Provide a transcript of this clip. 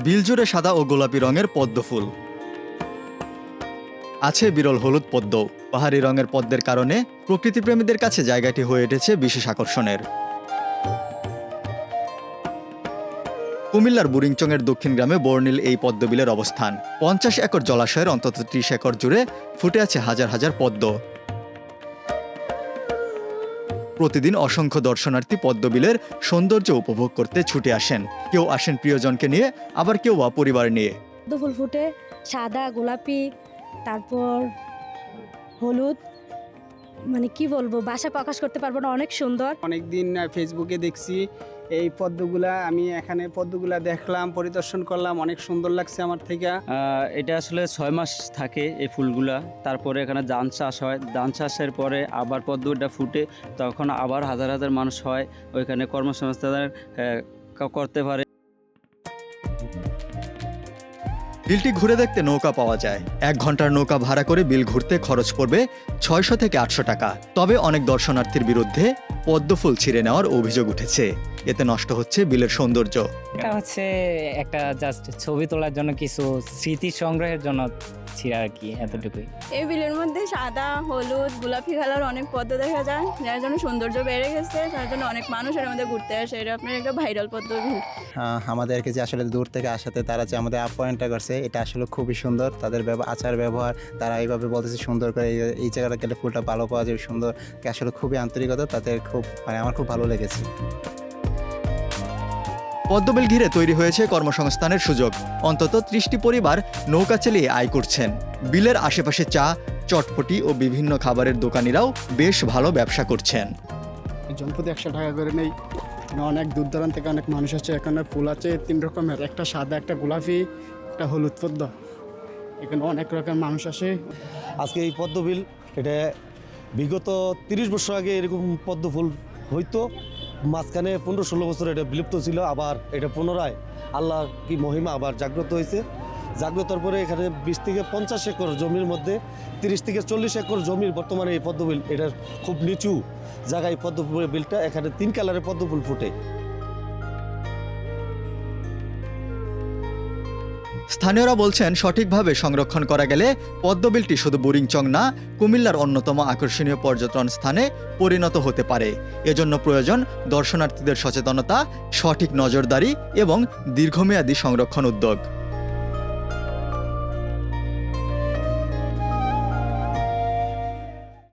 বিলজুড়ে সাদা ও গোলাপি রঙের পদ্ম ফুল আছে, বিরল হলুদ পদ্ম। পাহাড়ি রঙের পদ্মের কারণে প্রকৃতিপ্রেমীদের কাছে জায়গাটি হয়ে উঠেছে বিশেষ আকর্ষণের। কুমিল্লার বুড়িংচংয়ের দক্ষিণ গ্রামে বর্ণিল এই পদ্মবিলের অবস্থান। 50 একর জলাশয়ের অন্তত 30 একর জুড়ে ফুটে আছে হাজার হাজার পদ্ম। প্রতিদিন অসংখ্য দর্শনার্থী পদ্মবিলের সৌন্দর্য উপভোগ করতে ছুটে আসেন। কেউ আসেন প্রিয়জনকে নিয়ে, আবার কেউ বা পরিবার নিয়ে। পদ্ম ফুল ফুটে সাদা, গোলাপি, তারপর হলুদ, মানে কি বলবো, ভাষা প্রকাশ করতে পারবো না, অনেক সুন্দর। অনেকদিন ফেসবুকে দেখছি এই পদ্মগুলা, আমি এখানে পদ্মগুলা দেখলাম, পরিদর্শন করলাম, অনেক সুন্দর লাগছে আমার থেকে। এটা আসলে 6 মাস থাকে এই ফুলগুলা, তারপরে এখানে ধান চাষ হয়, ধান চাষের পরে আবার পদ্মটা ফুটে, তখন আবার হাজার হাজার মানুষ হয়, ওইখানে কর্মসংস্থান করতে পারে। বিলটি ঘুরে দেখতে নৌকা পাওয়া যায়। 1 ঘন্টার নৌকা ভাড়া করে বিল ঘুরতে খরচ পড়বে 600 থেকে 800 টাকা। তবে অনেক দর্শনার্থীর বিরুদ্ধে পদ্মফুল ছিঁড়ে নেওয়ার অভিযোগ উঠেছে। এতে নষ্ট হচ্ছে বিলের সৌন্দর্য। এটা হচ্ছে একটা জাস্ট ছবি তোলার জন্য, কিছু স্মৃতি সংগ্রহের জন্য ছিল আর কি, এতটুকুই। এই বিলের মধ্যে সাদা, হলুদ, গোলাপি কালার অনেক পদ্ম দেখা যায়, যার জন্য সৌন্দর্য বেড়ে গেছে, তার জন্য অনেক মানুষ এর মধ্যে ঘুরতে আসে। এটা আপনার একটা ভাইরাল পদ্ম বিল। আমাদেরকে যে আসলে দূর থেকে আসাতে তারা যে আমাদের আপ্যায়নটা করছে, এটা আসলে খুবই সুন্দর। তাদের আচার ব্যবহার, তারা এইভাবে বলতেছে সুন্দর করে এই জায়গাটা গেলে ফুলটা ভালো পাওয়া যাবে, সুন্দর, আসলে খুবই আন্তরিকতা। তাদের খুব আমার খুব ভালো লেগেছে। পদ্মবিল ঘিরে তৈরি হয়েছে কর্মসংস্থানের সুযোগ। অন্তত 30টি পরিবার নৌকা চালিয়ে আয় করছেন। বিলের আশেপাশে চা, চটপটি ও বিভিন্ন খাবারের দোকানিরাও বেশ ভালো ব্যবসা করছেন। জনপ্রতি 100 টাকা করে নেই। অনেক দূর দূরান্ত থেকে অনেক মানুষ আছে। এখানে ফুল আছে 3 রকমের, একটা সাদা, একটা গোলাপি, একটা হলুদ পদ্ম। এখানে অনেক রকমের মানুষ আসে। আজকে এই পদ্মবিল, এটা বিগত 30 বছর আগে এরকম পদ্ম ফুল হইতো, মাঝখানে 15-16 বছর এটা বিলুপ্ত ছিল, আবার এটা পুনরায় আল্লাহ কি মহিমা আবার জাগ্রত হয়েছে। জাগ্রতর পরে এখানে 20 থেকে 50 একর জমির মধ্যে 30 থেকে 40 একর জমির বর্তমানে এই পদ্মবিল, এটা খুব নিচু জায়গায় পদ্মফুলের বিলটা। এখানে 3 কালারের পদ্মফুল ফুটে। স্থানীয়রা বলছেন, সঠিকভাবে সংরক্ষণ করা গেলে পদ্মবিলটি শুধু বুড়িংচং না, কুমিল্লার অন্যতম আকর্ষণীয় পর্যটন স্থানে পরিণত হতে পারে। এজন্য প্রয়োজন দর্শনার্থীদের সচেতনতা, সঠিক নজরদারি এবং দীর্ঘমেয়াদী সংরক্ষণ উদ্যোগ।